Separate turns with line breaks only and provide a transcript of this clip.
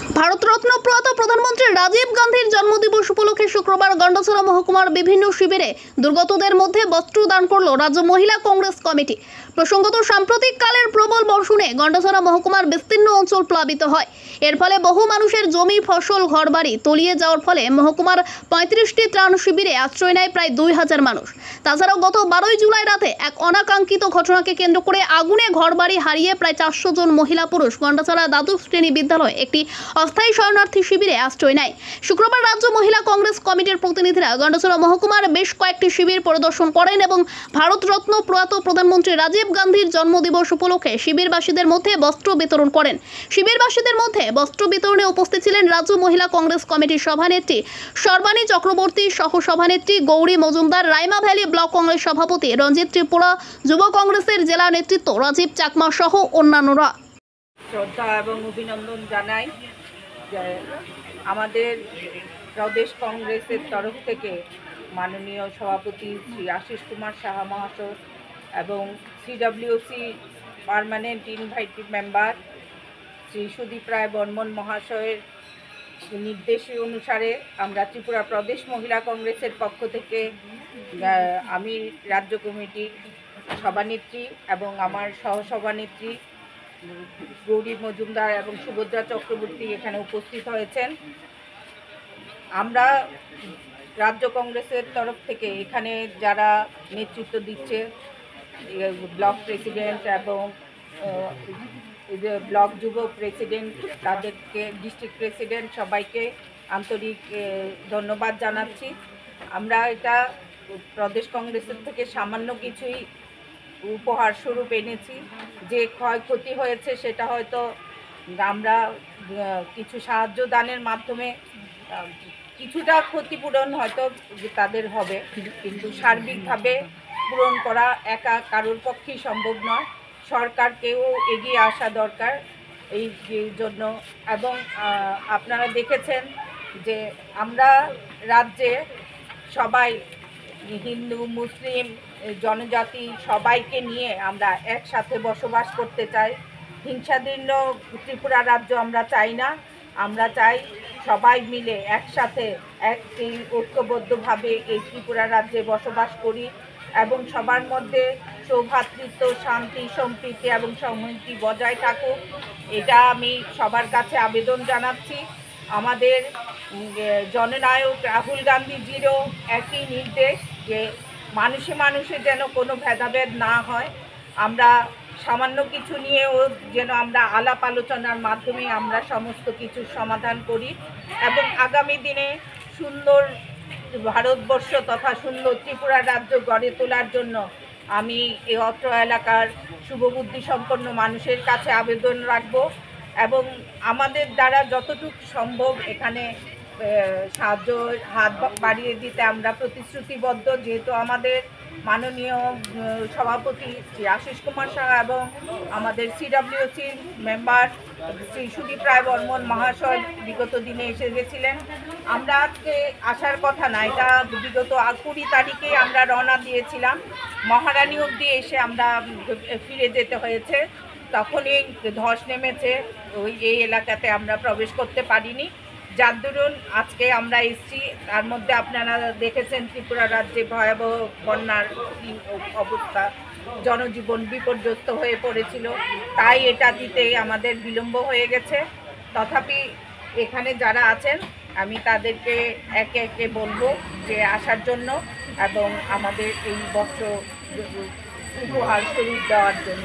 ভারতরত্ন প্রয়াত প্রধানমন্ত্রী রাজীব গান্ধীর জন্মদিবস উপলক্ষে শুক্রবার গন্ডাছড়া মহকুমার বিভিন্ন শিবিরে দুর্গতদের মধ্যে বস্ত্র দান করল রাজ্য মহিলা কংগ্রেস কমিটি। প্রসঙ্গত সাম্প্রতিক কালের প্রবল বর্ষণে গন্ডাছড়া মহকুমার বিস্তীর্ণ অঞ্চল প্লাবিত হয়। এর ফলে বহু মানুষের জমি, ফসল, ঘরবাড়ি তলিয়ে যাওয়ার ফলে মহকুমার 35টি ত্রাণ শিবিরে আশ্রয় নেয় প্রায় 2000 মানুষ। তাছাড়াও গত 12 জুলাই রাতে এক অনাকাঙ্ক্ষিত ঘটনাকে কেন্দ্র করে আগুনে ঘরবাড়ি হারিয়ে প্রায় 400 জন মহিলা পুরুষ গন্ডাছড়া দ্বাদশ শ্রেণী বিদ্যালয় একটি অস্থায়ী শরণার্থী শিবিরে আশ্রয় নেয়। শুক্রবার রাজ্য মহিলা কংগ্রেস কমিটির প্রতিনিধিরা গন্ডাছড়া মহকুমার বেশ কয়েকটি শিবির পরিদর্শন করেন এবং ভারতরত্ন প্রয়াত প্রধানমন্ত্রী রাজীব গান্ধীর জন্মদিবস উপলক্ষে শিবিরবাসীদের মধ্যে বস্ত্র বিতরণ করেন। শিবিরবাসীদের মধ্যে বস্ত্র বিতরণে উপস্থিত ছিলেন রাজ্য মহিলা কংগ্রেস কমিটির সভানেত্রী সর্বাণী চক্রবর্তী, সহ সভানেত্রী গৌরী মজুমদার, রাইমা ভ্যালি ব্লক কংগ্রেস সভাপতি রঞ্জিত ত্রিপুরা, যুব কংগ্রেসের জেলা নেতৃত্ব রাজীব চাকমা সহ অন্যান্যরা।
শ্রদ্ধা এবং অভিনন্দন জানাই যে আমাদের প্রদেশ কংগ্রেসের তরফ থেকে মাননীয় সভাপতি শ্রী আশিস কুমার সাহা মহাশয় এবং CWC permanent invited member Shri Sudip Roy Barman মহাশয়ের নির্দেশ অনুসারে আমরা ত্রিপুরা প্রদেশ মহিলা কংগ্রেসের পক্ষ থেকে আমি রাজ্য কমিটির সভানেত্রী এবং আমার সহসভানেত্রী গৌরী মজুমদার এবং সুভদ্রা চক্রবর্তী এখানে উপস্থিত হয়েছেন। আমরা রাজ্য কংগ্রেসের তরফ থেকে এখানে যারা নেতৃত্ব দিচ্ছে ব্লক প্রেসিডেন্ট এবং ব্লক যুব প্রেসিডেন্ট, তাদেরকে ডিস্ট্রিক্ট প্রেসিডেন্ট, সবাইকে আন্তরিক ধন্যবাদ জানাচ্ছি। আমরা এটা প্রদেশ কংগ্রেসের থেকে সামান্য কিছুই উপহার স্বরূপ এনেছি। যে ক্ষয়ক্ষতি হয়েছে সেটা হয়তো আমরা কিছু সাহায্য দানের মাধ্যমে কিছুটা ক্ষতিপূরণ হয়তো তাদের হবে, কিন্তু সার্বিকভাবে পূরণ করা একা কারোর পক্ষেই সম্ভব নয়। সরকারকেও এগিয়ে আসা দরকার এই জন্য। এবং আপনারা দেখেছেন যে আমরা রাজ্যে সবাই হিন্দু, মুসলিম, জনজাতি সবাইকে নিয়ে আমরা একসাথে বসবাস করতে চাই। হিংসাদীর্ণ ত্রিপুরা রাজ্য আমরা চাই না। আমরা চাই সবাই মিলে একসাথে একটি ঐক্যবদ্ধভাবে এই ত্রিপুরা রাজ্যে বসবাস করি এবং সবার মধ্যে সৌভ্রাতৃত্ব, শান্তি, সম্প্রীতি এবং সমৃদ্ধি বজায় থাকুক। এটা আমি সবার কাছে আবেদন জানাচ্ছি। আমাদের জননায়ক রাহুল গান্ধীজিরও একই নির্দেশ যে মানুষে মানুষে যেন কোনো ভেদাভেদ না হয়। আমরা সামান্য কিছু নিয়েও যেন আমরা আলাপ আলোচনার মাধ্যমে আমরা সমস্ত কিছুর সমাধান করি এবং আগামী দিনে সুন্দর ভারতবর্ষ তথা সুন্দর ত্রিপুরা রাজ্য গড়ে তোলার জন্য আমি এই অত্র এলাকার শুভবুদ্ধি সম্পন্ন মানুষের কাছে আবেদন রাখব এবং আমাদের দ্বারা যতটুকু সম্ভব এখানে সাহায্য হাত বাড়িয়ে দিতে আমরা প্রতিশ্রুতিবদ্ধ। যেহেতু আমাদের মাননীয় সভাপতি শ্রী আশিস কুমার সাহা এবং আমাদের সিডব্লিউসির মেম্বার শ্রী সুদীপ রায় বর্মন মহাশয় বিগত দিনে এসে গেছিলেন। আমরা আজকে আসার কথা না, এটা বিগত 20 তারিখে আমরা রওনা দিয়েছিলাম। মহারানী অবধি এসে আমরা ফিরে যেতে হয়েছে, তখনই ধস নেমেছে, এই এলাকাতে আমরা প্রবেশ করতে পারিনি। যার দরুন আজকে আমরা এসেছি। তার মধ্যে আপনারা দেখেছেন ত্রিপুরা রাজ্যে ভয়াবহ বন্যার অবস্থা, জনজীবন বিপর্যস্ত হয়ে পড়েছিল, তাই এটা দিতে আমাদের বিলম্ব হয়ে গেছে। তথাপি এখানে যারা আছেন আমি তাদেরকে একে একে বলবো যে আসার জন্য এবং আমাদের এই বস্ত্র উপহার স্বরূপ দেওয়ার জন্য।